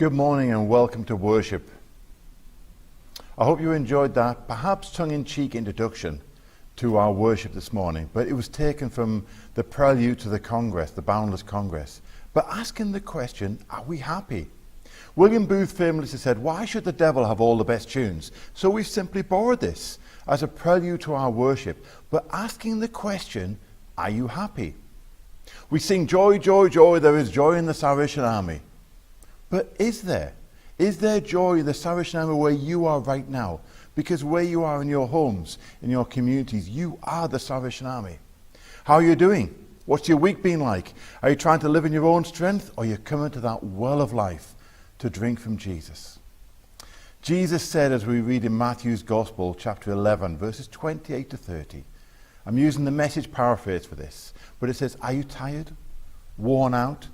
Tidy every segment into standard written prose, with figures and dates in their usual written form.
Good morning and welcome to worship. I hope you enjoyed that perhaps tongue-in-cheek introduction to our worship this morning, but it was taken from the prelude to the Congress, the Boundless Congress, but asking the question, are we happy? William Booth famously said, why should the devil have all the best tunes? So we've simply borrowed this as a prelude to our worship, but asking the question, are you happy? We sing joy, joy, joy, there is joy in the Salvation Army. But is there joy in the Salvation Army where you are right now? Because where you are in your homes, in your communities, you are the Salvation Army. How are you doing? What's your week been like? Are you trying to live in your own strength, or are you coming to that well of life to drink from Jesus? Jesus said, as we read in Matthew's Gospel, chapter 11, verses 28 to 30. I'm using the Message paraphrase for this, but it says, are you tired, worn out,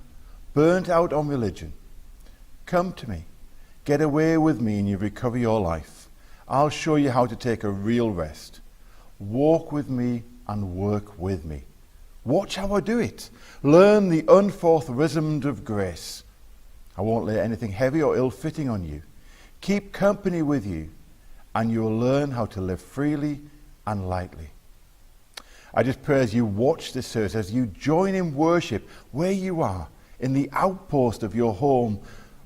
burnt out on religion? Come to me, get away with me and you recover your life. I'll show you how to take a real rest. Walk with me and work with me. Watch how I do it. Learn the unforced rhythms of grace. I won't lay anything heavy or ill-fitting on you. Keep company with you and you'll learn how to live freely and lightly. I just pray as you watch this service, as you join in worship where you are, in the outpost of your home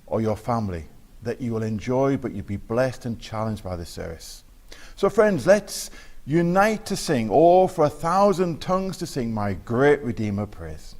or your family, that you will enjoy, but you'll be blessed and challenged by this service. So friends, let's unite to sing, or for 1,000 tongues to sing, my great Redeemer praise.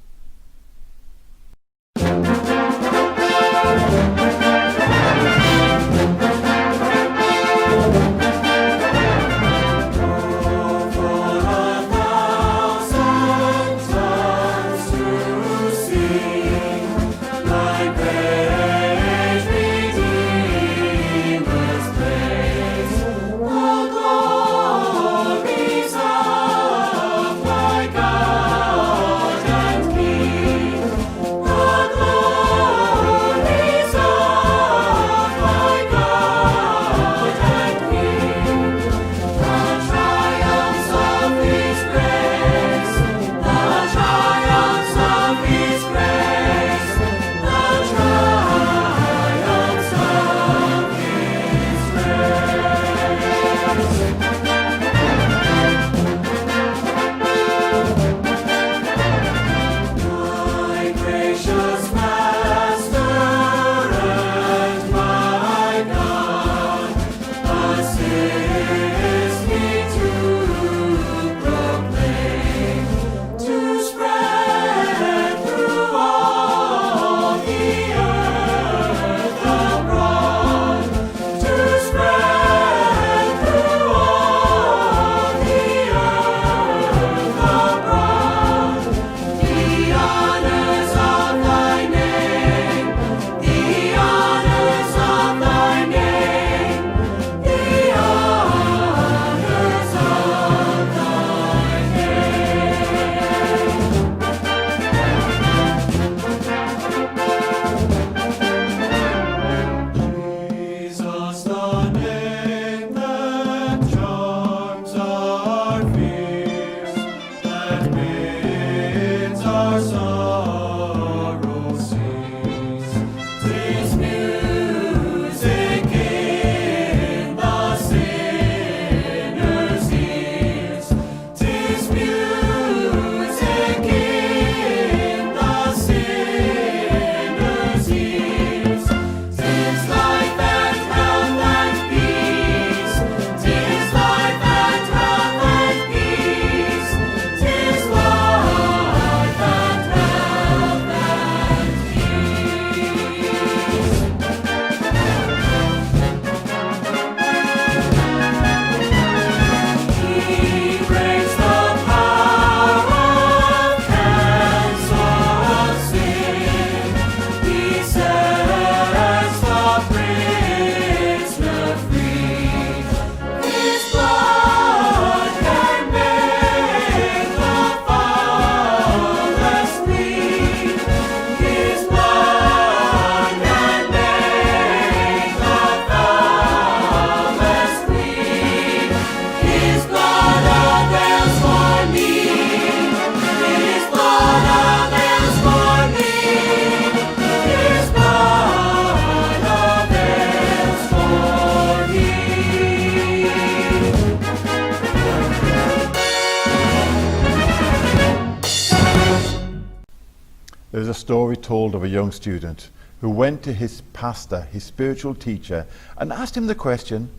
There's a story told of a young student who went to his pastor, his spiritual teacher, and asked him the question,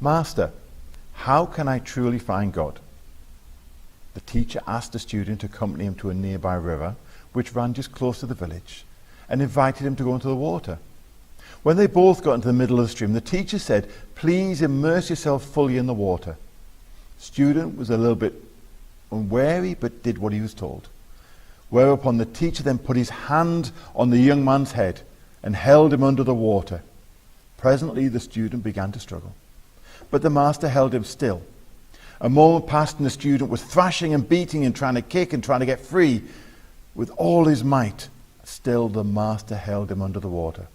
"Master, how can I truly find God?" The teacher asked the student to accompany him to a nearby river, which ran just close to the village, and invited him to go into the water. When they both got into the middle of the stream, the teacher said, "Please immerse yourself fully in the water." The student was a little bit unwary, but did what he was told. Whereupon the teacher then put his hand on the young man's head and held him under the water. Presently the student began to struggle, but the master held him still. A moment passed and the student was thrashing and beating and trying to kick and trying to get free with all his might. Still the master held him under the water.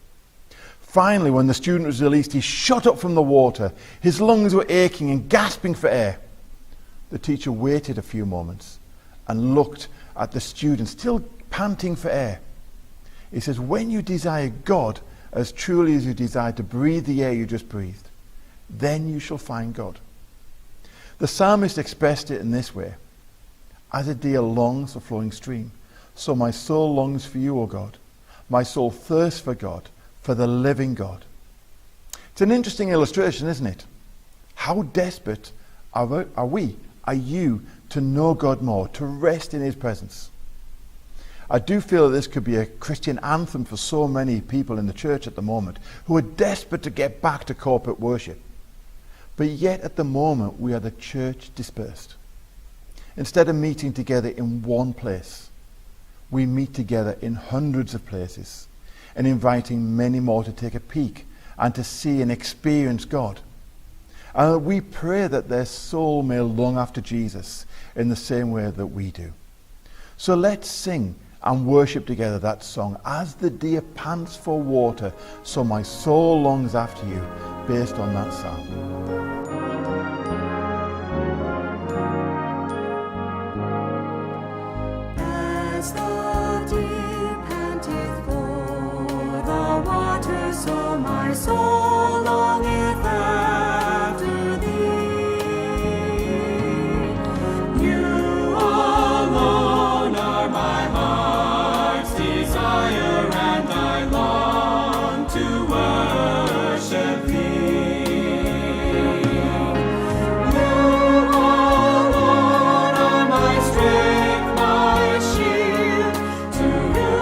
Finally, when the student was released, he shot up from the water. His lungs were aching and gasping for air. The teacher waited a few moments and looked at the student, still panting for air. He says, "When you desire God as truly as you desire to breathe the air you just breathed, then you shall find God." The psalmist expressed it in this way: "As a deer longs for flowing stream, so my soul longs for you, O God. My soul thirsts for God, for the living God." It's an interesting illustration, isn't it? How desperate are you to know God more, to rest in his presence? I do feel that this could be a Christian anthem for so many people in the church at the moment who are desperate to get back to corporate worship. But yet at the moment we are the church dispersed. Instead of meeting together in one place, we meet together in hundreds of places and inviting many more to take a peek and to see and experience God. And we pray that their soul may long after Jesus in the same way that we do. So let's sing and worship together that song, "As the deer pants for water, so my soul longs after you," based on that psalm. As the deer panteth for the water, so my soul longeth after thee. You alone are my heart's desire, and I long to worship thee. You alone are my strength, my shield. To you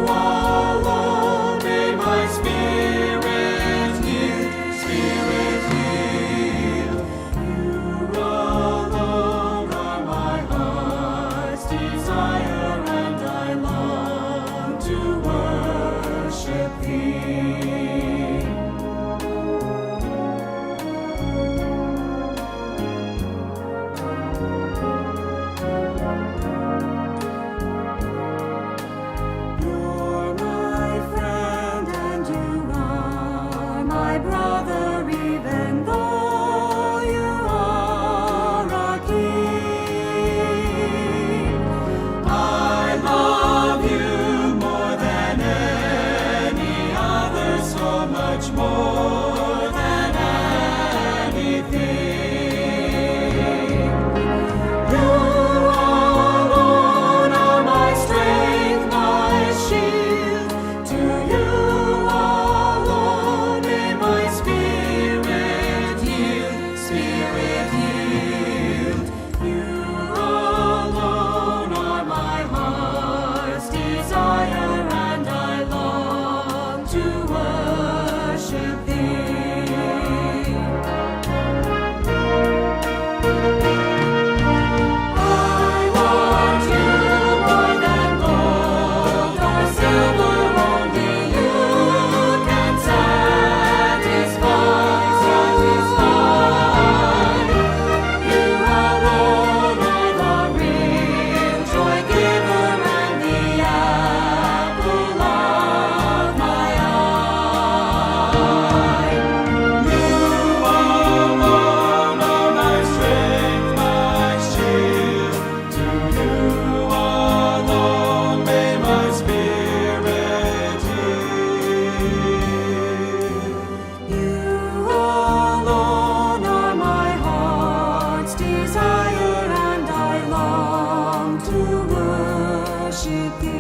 alone may my spirit yield, spirit yield. You alone are my heart's desire, and I long to worship thee. You're my friend and you are my brother, even though you are a king. I love you more than any other, so much more than anything. You alone are my strength, my shield. To you alone may my spirit yield, spirit yield. You alone are my heart's desire, and I long to worship thee. I want you more than gold or silver, only you can satisfy. You alone are the real joy giver and the apple of my eye. You alone are my strength, my shield. To you alone may my spirit yield. You alone are my heart's desire, and I long to worship thee. You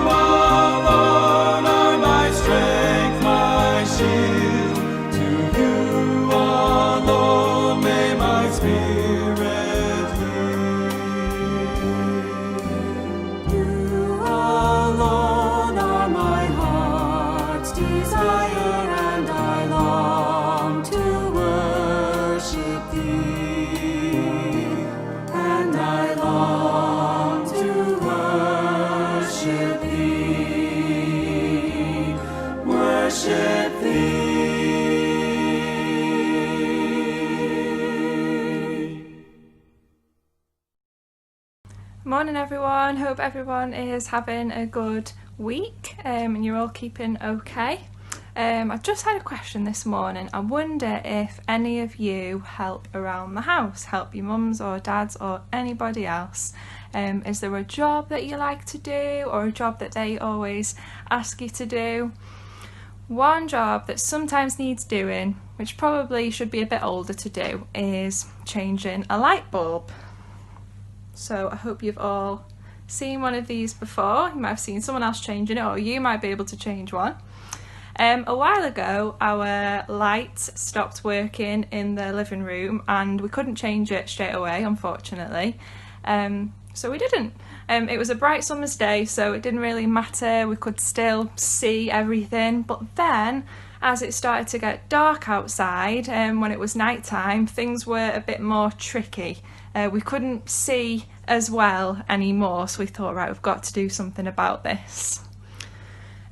alone are my strength, my shield. To you alone may my spirit yield. You alone are my heart's desire, and I long to worship thee. And I long to worship thee. Worship thee. Morning everyone, hope everyone is having a good week and you're all keeping okay. I just had a question this morning. I wonder if any of you help around the house, help your mums or dads or anybody else. Is there a job that you like to do, or a job that they always ask you to do? One job that sometimes needs doing, which probably should be a bit older to do, is changing a light bulb. So I hope you've all seen one of these before. You might have seen someone else changing it, or you might be able to change one. A while ago our light stopped working in the living room and we couldn't change it straight away, unfortunately. So we didn't. It was a bright summer's day, so it didn't really matter. We could still see everything. But then as it started to get dark outside, when it was night time, things were a bit more tricky. We couldn't see as well anymore, so we thought, right, we've got to do something about this.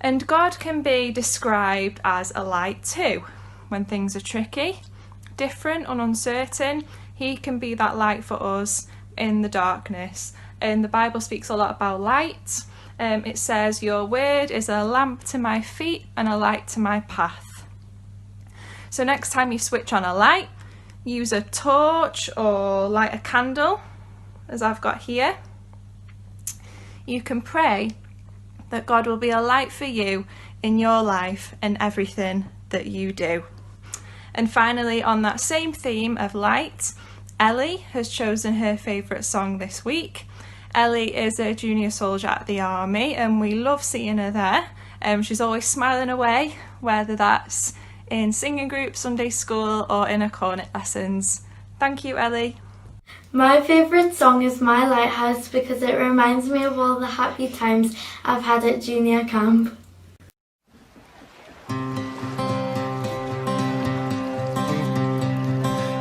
And God can be described as a light too. When things are tricky, different and uncertain, he can be that light for us in the darkness. And the Bible speaks a lot about light. It says, your word is a lamp to my feet and a light to my path. So next time you switch on a light, use a torch or light a candle, as I've got here. You can pray that God will be a light for you in your life and everything that you do. And finally, on that same theme of light, Ellie has chosen her favourite song this week. Ellie is a junior soldier at the army and we love seeing her there. She's always smiling away, whether that's in singing group, Sunday school or in her cornet lessons. Thank you, Ellie. My favourite song is My Lighthouse because it reminds me of all the happy times I've had at junior camp.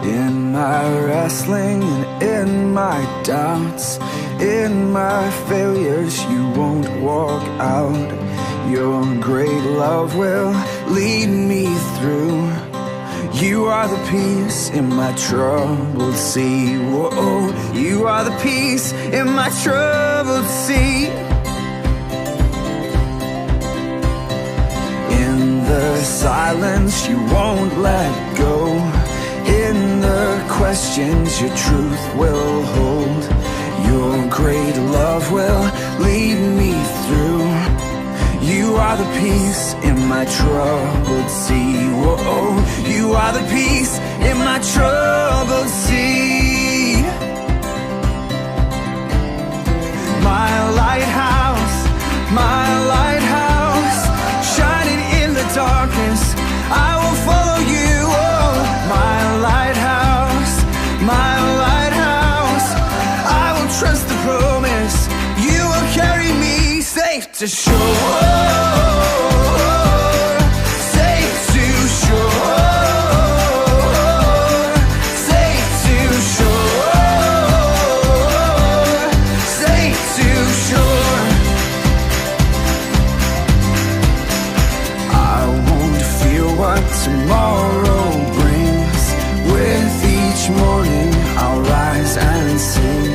In my wrestling and in my doubts, in my failures, you won't walk out. Your great love will lead me through. You are the peace in my troubled sea. Whoa, you are the peace in my troubled sea. In the silence, you won't let go. In the questions, your truth will hold. Your great love will lead me through. You are the peace in my troubled sea. Whoa, you are the peace in my troubled sea. My lighthouse, shining in the darkness, I will follow you. Oh, my lighthouse, I will trust the promise. You will carry me safe to shore. Safe to shore. Safe to shore. Safe to shore. I won't fear what tomorrow brings. With each morning I'll rise and sing.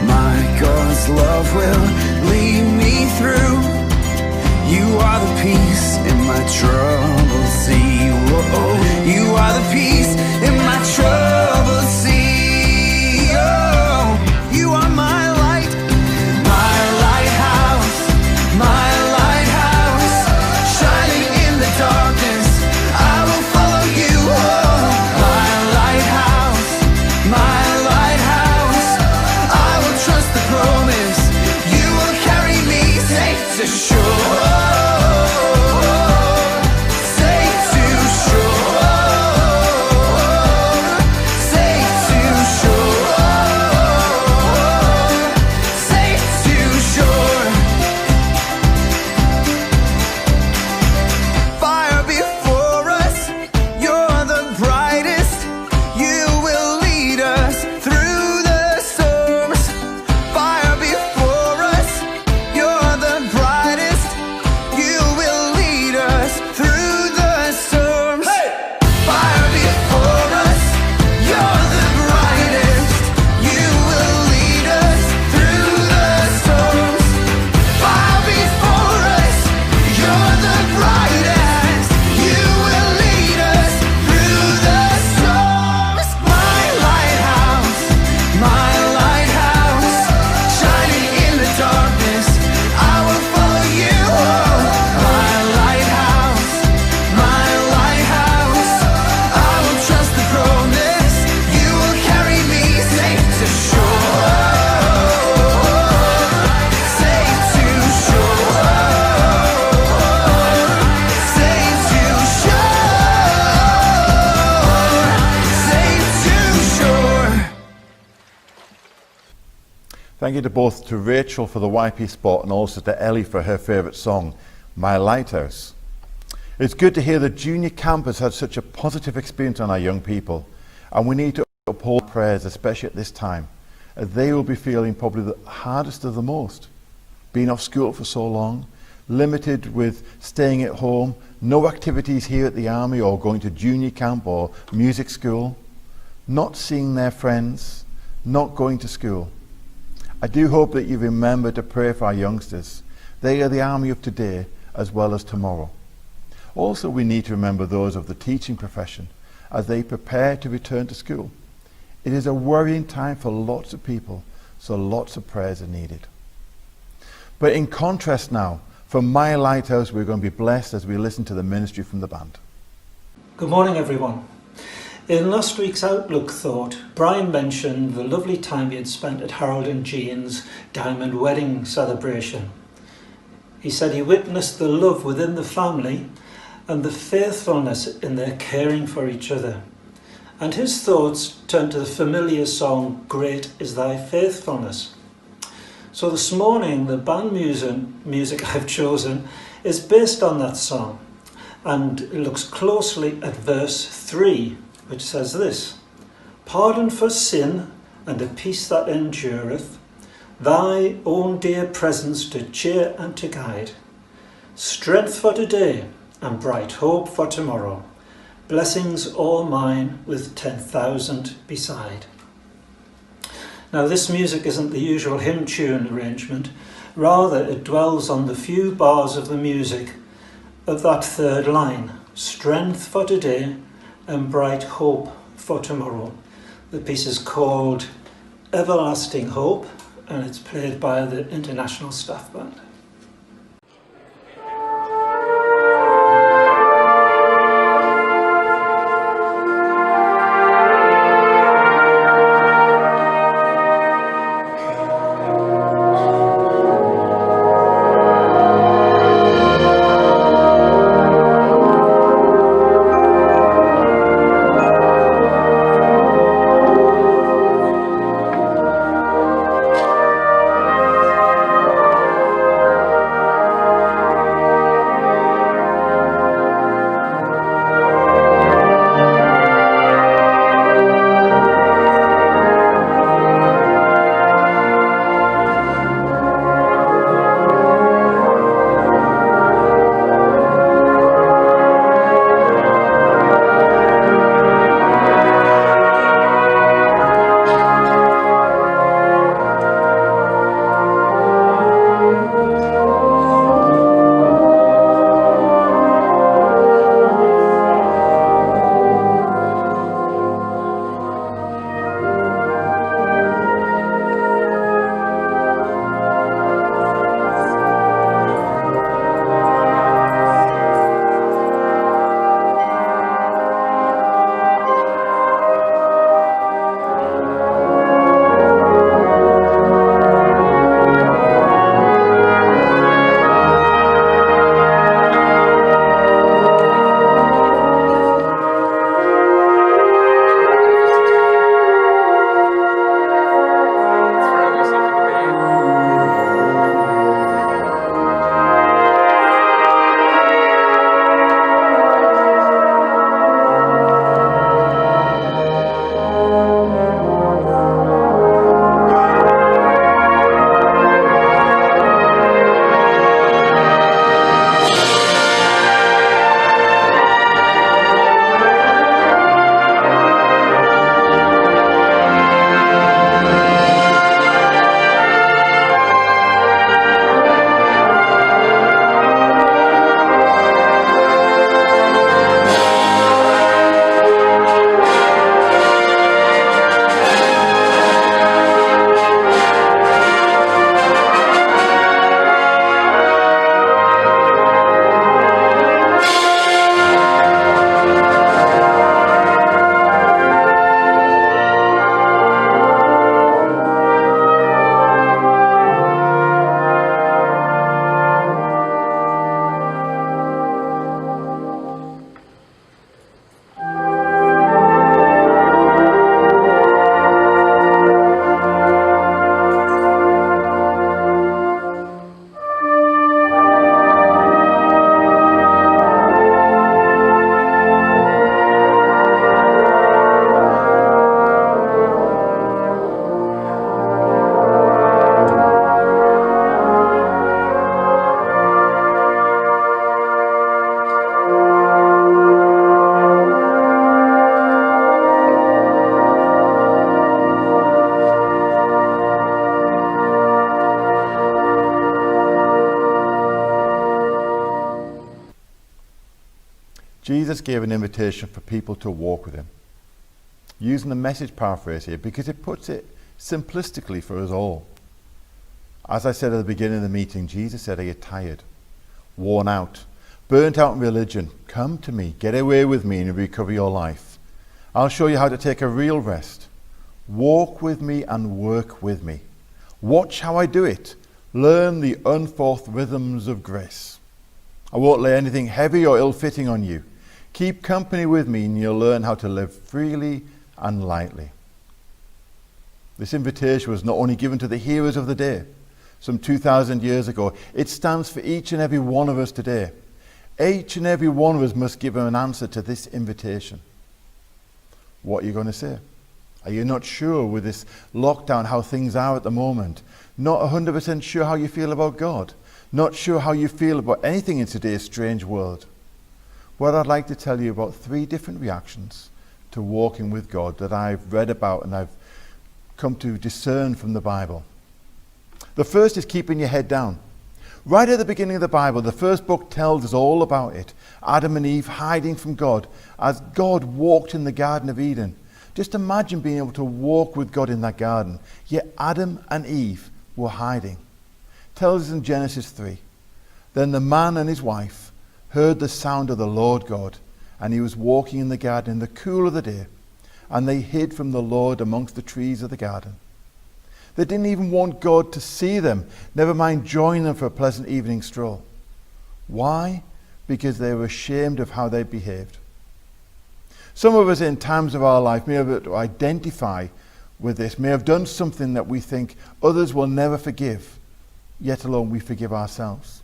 My God's love will lead me through. Thank you to both to Rachel for the YP spot and also to Ellie for her favourite song, My Lighthouse. It's good to hear that junior camp has had such a positive experience on our young people, and we need to uphold prayers, especially at this time, as they will be feeling probably the hardest of the most. Being off school for so long, limited with staying at home, no activities here at the army or going to junior camp or music school, not seeing their friends, not going to school. I do hope that you remember to pray for our youngsters. They are the army of today as well as tomorrow. Also, we need to remember those of the teaching profession as they prepare to return to school. It is a worrying time for lots of people, so lots of prayers are needed. But in contrast now, from My Lighthouse, we're going to be blessed as we listen to the ministry from the band. Good morning, everyone. In last week's Outlook Thought, Brian mentioned the lovely time he had spent at Harold and Jean's diamond wedding celebration. He said he witnessed the love within the family and the faithfulness in their caring for each other. And his thoughts turned to the familiar song, Great is Thy Faithfulness. So this morning, the band music I've chosen is based on that song, and it looks closely at verse 3, which says this: Pardon for sin and a peace that endureth, thy own dear presence to cheer and to guide, strength for today and bright hope for tomorrow, blessings all mine with 10,000 beside. Now, this music isn't the usual hymn tune arrangement. Rather, it dwells on the few bars of the music of that third line, strength for today and bright hope for tomorrow. The piece is called Everlasting Hope, and it's played by the International Staff Band. Jesus gave an invitation for people to walk with him. Using the Message paraphrase here because it puts it simplistically for us all. As I said at the beginning of the meeting, Jesus said, are you tired, worn out, burnt out in religion? Come to me, get away with me and recover your life. I'll show you how to take a real rest. Walk with me and work with me. Watch how I do it. Learn the unforced rhythms of grace. I won't lay anything heavy or ill-fitting on you. Keep company with me and you'll learn how to live freely and lightly. This invitation was not only given to the hearers of the day, some 2,000 years ago, it stands for each and every one of us today. Each and every one of us must give an answer to this invitation. What are you going to say? Are you not sure with this lockdown how things are at the moment? Not 100% sure how you feel about God? Not sure how you feel about anything in today's strange world? Well, I'd like to tell you about 3 different reactions to walking with God that I've read about and I've come to discern from the Bible. The first is keeping your head down. Right at the beginning of the Bible, the first book tells us all about it. Adam and Eve hiding from God as God walked in the Garden of Eden. Just imagine being able to walk with God in that garden. Yet Adam and Eve were hiding. It tells us in Genesis 3. Then the man and his wife heard the sound of the Lord God, and he was walking in the garden in the cool of the day, and they hid from the Lord amongst the trees of the garden. They didn't even want God to see them, never mind join them for a pleasant evening stroll. Why? Because they were ashamed of how they behaved. Some of us in times of our life may have to identify with this, may have done something that we think others will never forgive, yet alone we forgive ourselves.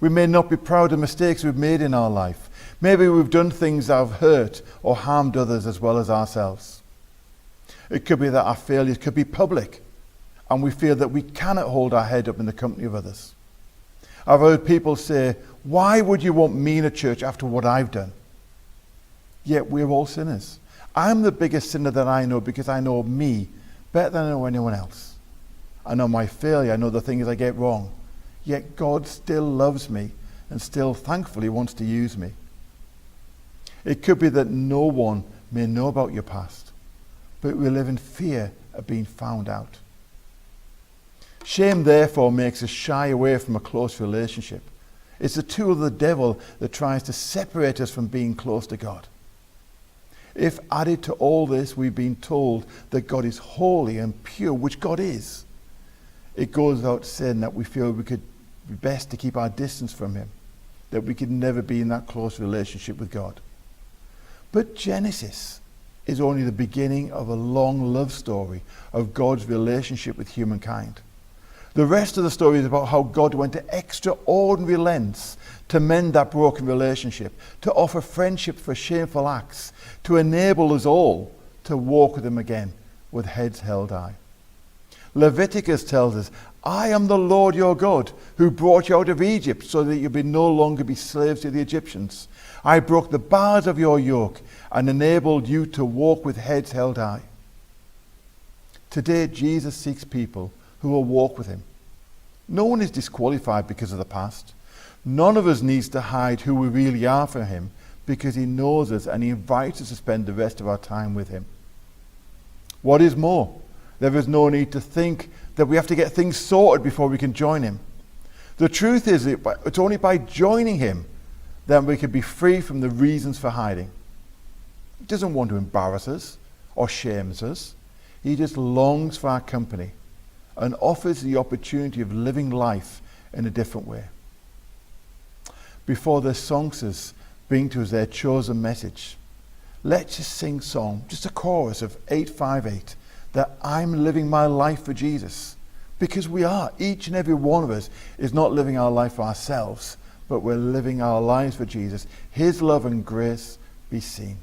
We may not be proud of mistakes we've made in our life. Maybe we've done things that have hurt or harmed others as well as ourselves. It could be that our failures could be public, and we feel that we cannot hold our head up in the company of others. I've heard people say, why would you want me in a church after what I've done? Yet we're all sinners. I'm the biggest sinner that I know because I know me better than I know anyone else. I know my failure, I know the things I get wrong. Yet God still loves me and still thankfully wants to use me. It could be that no one may know about your past, but we live in fear of being found out. Shame, therefore, makes us shy away from a close relationship. It's the tool of the devil that tries to separate us from being close to God. If added to all this, we've been told that God is holy and pure, which God is, it goes without saying that we feel we could be best to keep our distance from him, that we could never be in that close relationship with God. But Genesis is only the beginning of a long love story of God's relationship with humankind. The rest of the story is about how God went to extraordinary lengths to mend that broken relationship, to offer friendship for shameful acts, to enable us all to walk with him again with heads held high. Leviticus tells us, I am the Lord your God who brought you out of Egypt so that you be no longer be slaves to the Egyptians. I broke the bars of your yoke and enabled you to walk with heads held high. Today, Jesus seeks people who will walk with him. No one is disqualified because of the past. None of us needs to hide who we really are from him because he knows us and he invites us to spend the rest of our time with him. What is more, there is no need to think that we have to get things sorted before we can join him. The truth is, it's only by joining him that we can be free from the reasons for hiding. He doesn't want to embarrass us or shame us. He just longs for our company and offers the opportunity of living life in a different way. Before the songsters bring to us their chosen message, let's just sing song, just a chorus of 858, that I'm living my life for Jesus. Because we are, each and every one of us is not living our life for ourselves, but we're living our lives for Jesus. His love and grace be seen.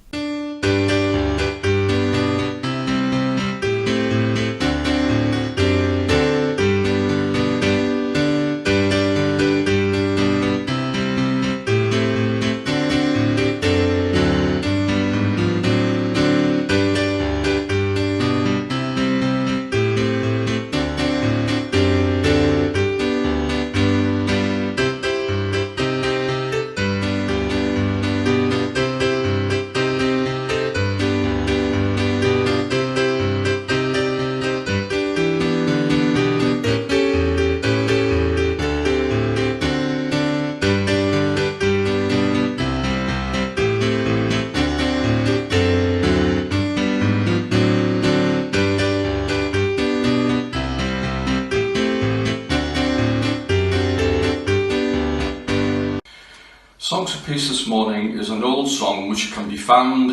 piece this morning is an old song which can be found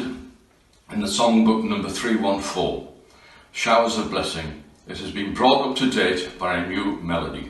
in the songbook number 314, Showers of Blessing. It has been brought up to date by a new melody.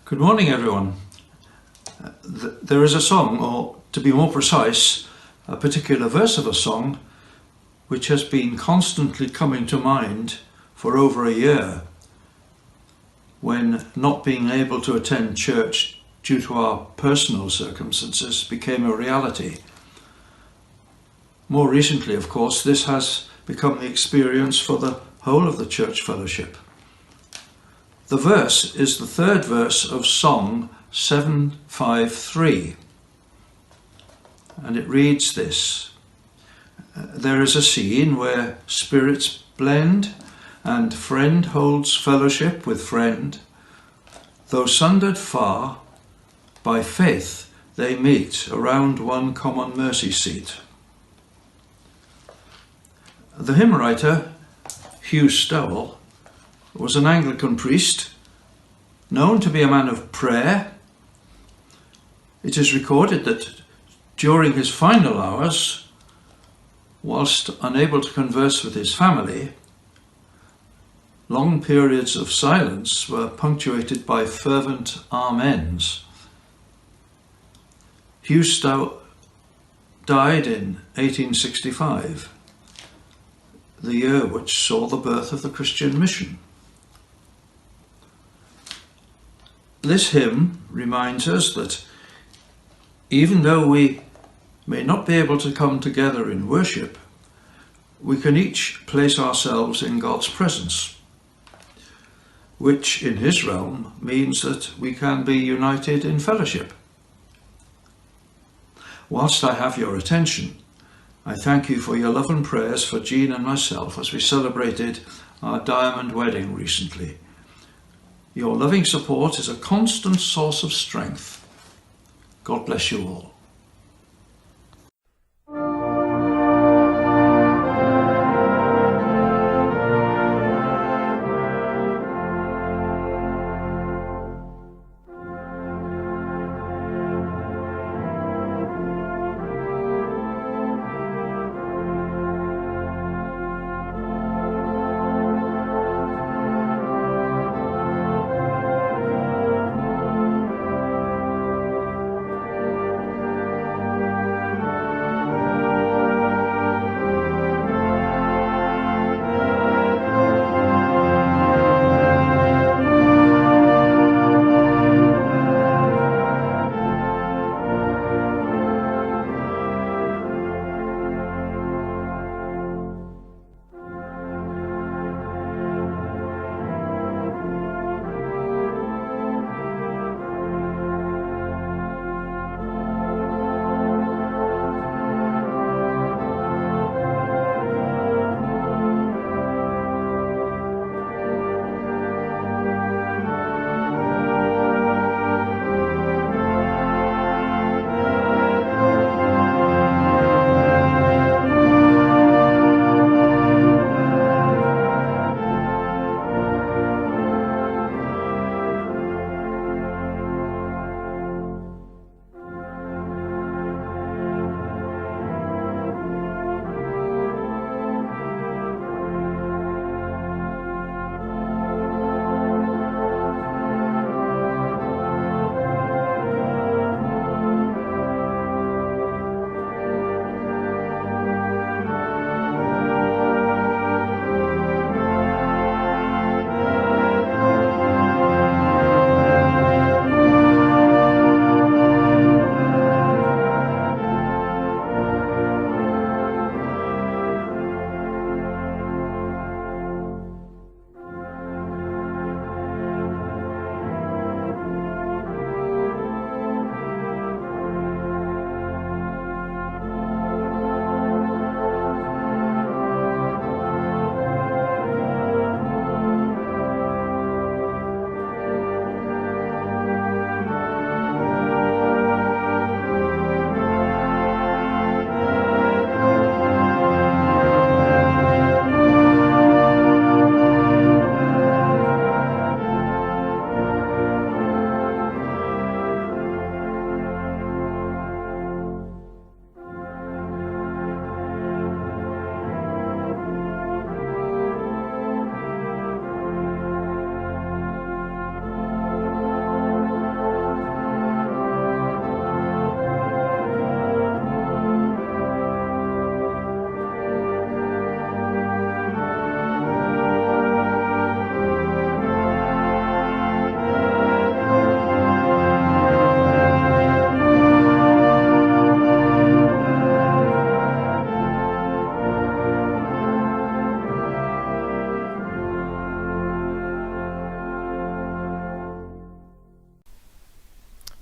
Good morning, everyone. There is a song, or to be more precise, a particular verse of a song, which has been constantly coming to mind for over a year, when not being able to attend church due to our personal circumstances became a reality. More recently, of course, this has become the experience for the whole of the church fellowship. The verse is the third verse of Song 753, and it reads this: "There is a scene where spirits blend, and friend holds fellowship with friend. Though sundered far, by faith they meet around one common mercy seat." The hymn writer, Hugh Stowell, was an Anglican priest, known to be a man of prayer. It is recorded that during his final hours, whilst unable to converse with his family, long periods of silence were punctuated by fervent amens. Hugh Stowell died in 1865, the year which saw the birth of the Christian mission. This hymn reminds us that even though we may not be able to come together in worship, we can each place ourselves in God's presence, which in his realm means that we can be united in fellowship. Whilst I have your attention, I thank you for your love and prayers for Jean and myself as we celebrated our diamond wedding recently. Your loving support is a constant source of strength. God bless you all.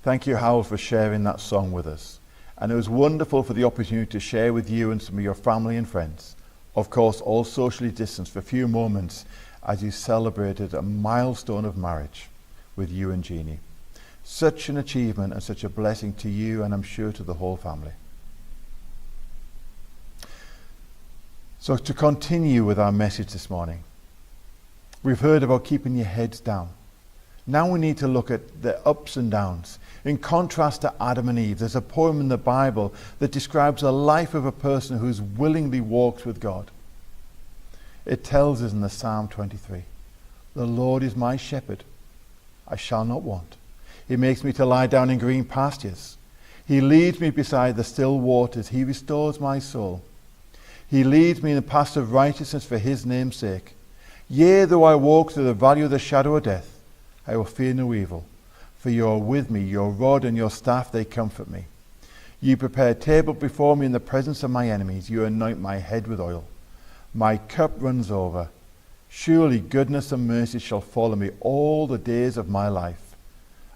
Thank you, Howell, for sharing that song with us. And it was wonderful for the opportunity to share with you and some of your family and friends. Of course, all socially distanced for a few moments as you celebrated a milestone of marriage with you and Jeannie. Such an achievement and such a blessing to you, and I'm sure to the whole family. So to continue with our message this morning, we've heard about keeping your heads down. Now we need to look at the ups and downs. In contrast to Adam and Eve, there's a poem in the Bible that describes the life of a person who's willingly walks with God. It tells us in the Psalm 23, "The Lord is my shepherd, I shall not want. He makes me to lie down in green pastures. He leads me beside the still waters. He restores my soul. He leads me in the paths of righteousness for his name's sake. Yea, though I walk through the valley of the shadow of death, I will fear no evil. For you are with me, your rod and your staff, they comfort me. You prepare a table before me in the presence of my enemies. You anoint my head with oil. My cup runs over. Surely goodness and mercy shall follow me all the days of my life,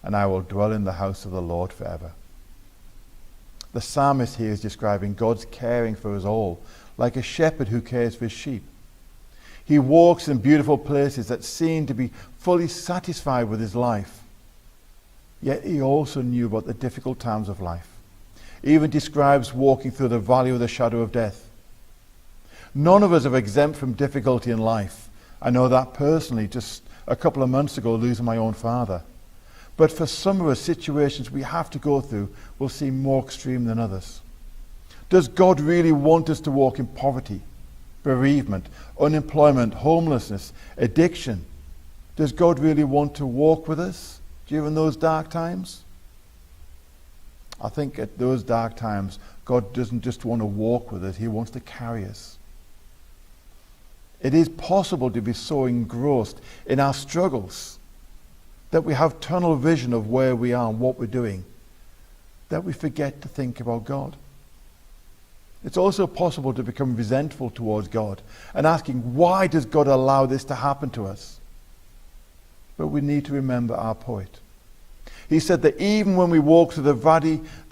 and I will dwell in the house of the Lord forever." The psalmist here is describing God's caring for us all, like a shepherd who cares for his sheep. He walks in beautiful places that seem to be fully satisfied with his life. Yet he also knew about the difficult times of life. He even describes walking through the valley of the shadow of death. None of us are exempt from difficulty in life. I know that personally, just a couple of months ago, losing my own father. But for some of us, situations we have to go through will seem more extreme than others. Does God really want us to walk in poverty, bereavement, unemployment, homelessness, addiction? Does God really want to walk with us during those dark times? I think at those dark times, God doesn't just want to walk with us, he wants to carry us. It is possible to be so engrossed in our struggles that we have tunnel vision of where we are and what we're doing, that we forget to think about God. It's also possible to become resentful towards God and asking, why does God allow this to happen to us? But we need to remember our poet. He said that even when we walk through the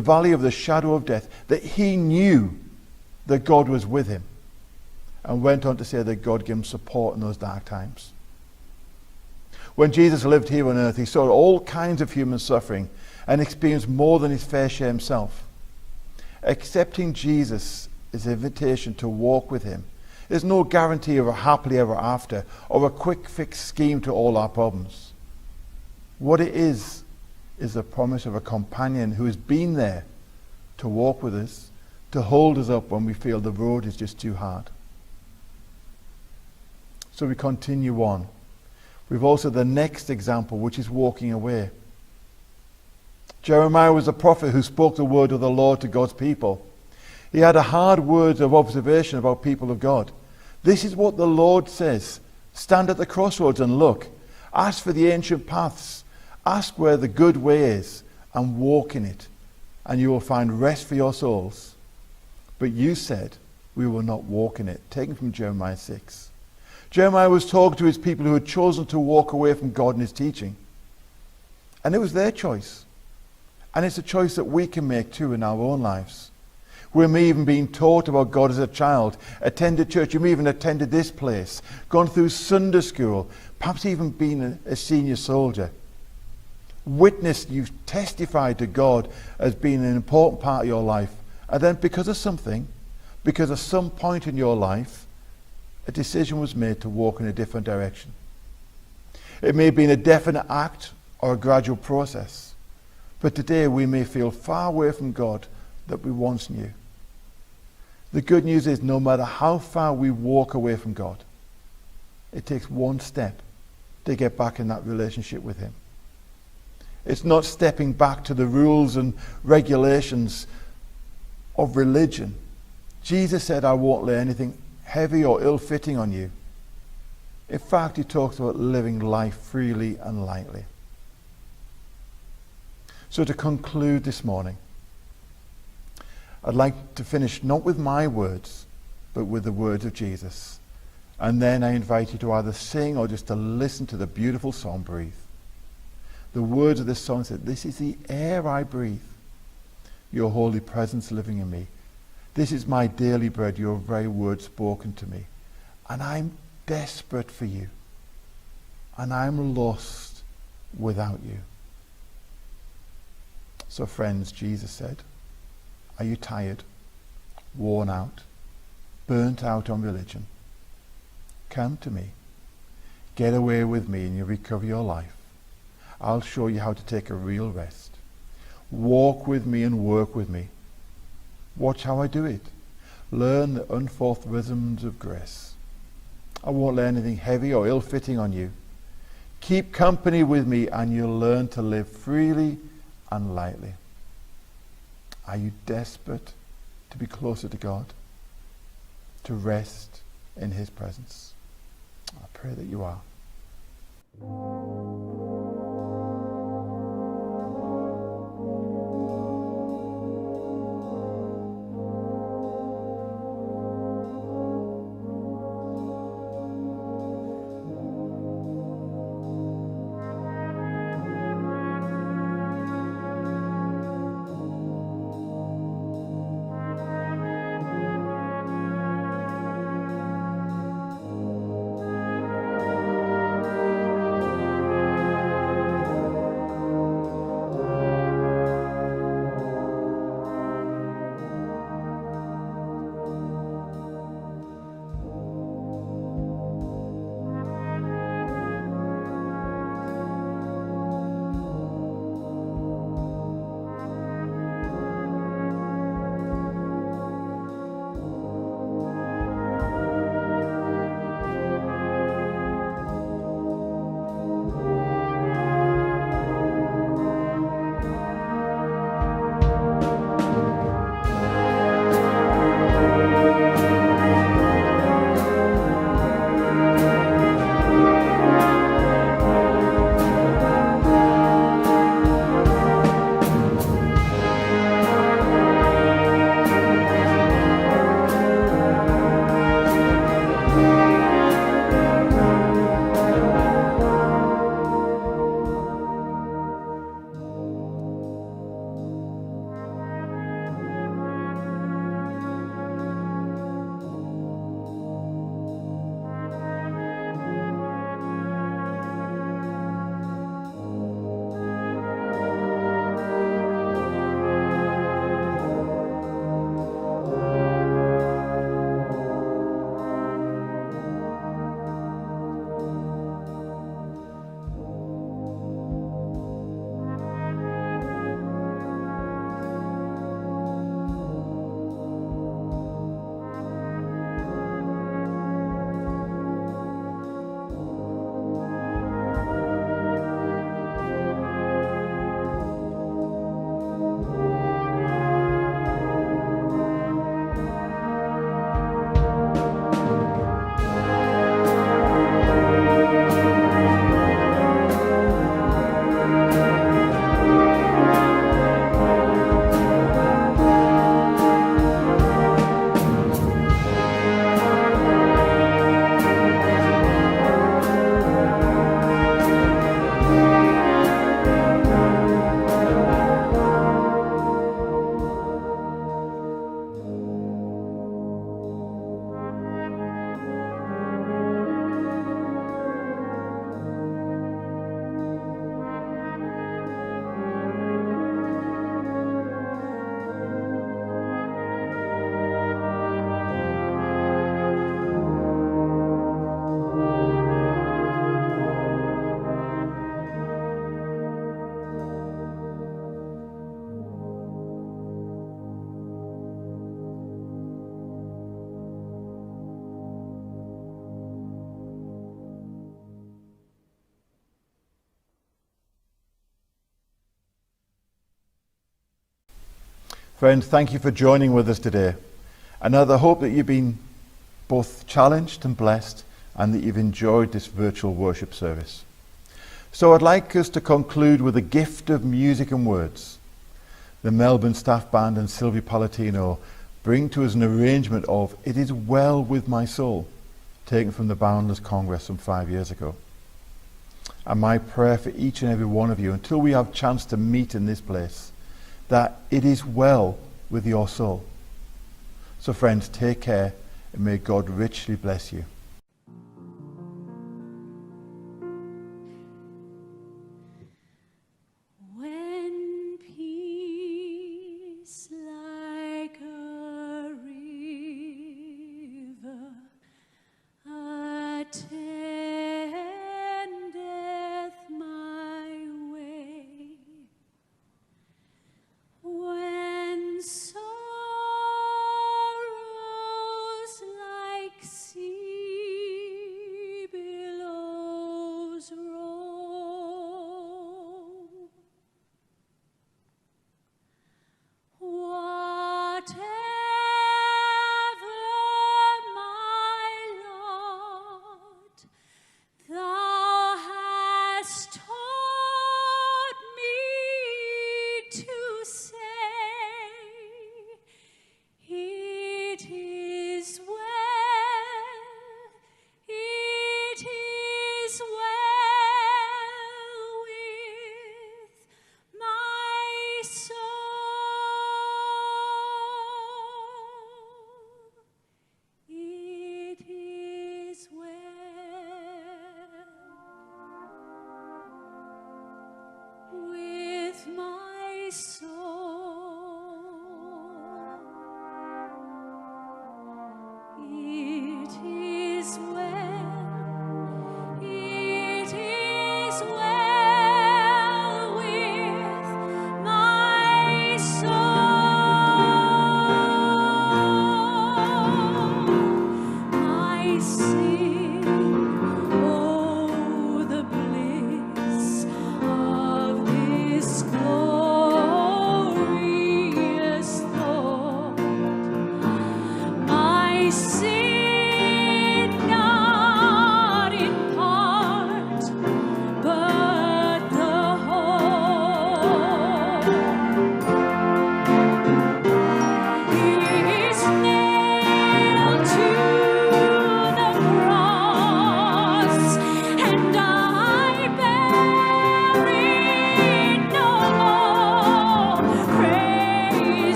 valley of the shadow of death, that he knew that God was with him, and went on to say that God gave him support in those dark times. When Jesus lived here on earth, he saw all kinds of human suffering and experienced more than his fair share himself. Accepting Jesus is an invitation to walk with him. There's no guarantee of a happily ever after or a quick fix scheme to all our problems. What it is the promise of a companion who has been there to walk with us, to hold us up when we feel the road is just too hard. So we continue on. We've also the next example, which is walking away. Jeremiah was a prophet who spoke the word of the Lord to God's people. He had a hard word of observation about people of God. This is what the Lord says. Stand at the crossroads and look. Ask for the ancient paths. Ask where the good way is and walk in it, and you will find rest for your souls. But you said, we will not walk in it. Taken from Jeremiah 6. Jeremiah was talking to his people who had chosen to walk away from God and his teaching. And it was their choice. And it's a choice that we can make too in our own lives. We may even been taught about God as a child, attended church, you may even attended this place, gone through Sunday school, perhaps even been a senior soldier. Witnessed, you've testified to God as being an important part of your life. And then because of something, because of some point in your life, a decision was made to walk in a different direction. It may have been a definite act or a gradual process. But today we may feel far away from God that we once knew. The good news is no matter how far we walk away from God, it takes one step to get back in that relationship with him. It's not stepping back to the rules and regulations of religion. Jesus said, I won't lay anything heavy or ill-fitting on you. In fact, he talks about living life freely and lightly. So to conclude this morning, I'd like to finish not with my words, but with the words of Jesus. And then I invite you to either sing or just to listen to the beautiful song, Breathe. The words of this song said, this is the air I breathe, your holy presence living in me. This is my daily bread, your very word spoken to me. And I'm desperate for you. And I'm lost without you. So friends, Jesus said, are you tired, worn out, burnt out on religion? Come to me. Get away with me and you'll recover your life. I'll show you how to take a real rest. Walk with me and work with me. Watch how I do it. Learn the unforced rhythms of grace. I won't lay anything heavy or ill-fitting on you. Keep company with me and you'll learn to live freely and lightly. Are you desperate to be closer to God? To rest in his presence? I pray that you are. Friends, thank you for joining with us today. Another hope that you've been both challenged and blessed, and that you've enjoyed this virtual worship service. So I'd like us to conclude with a gift of music and words. The Melbourne Staff Band and Sylvie Palatino bring to us an arrangement of It Is Well With My Soul, taken from the Boundless Congress some 5 years ago. and my prayer for each and every one of you until we have a chance to meet in this place, that it is well with your soul. So friends, take care, and may God richly bless you.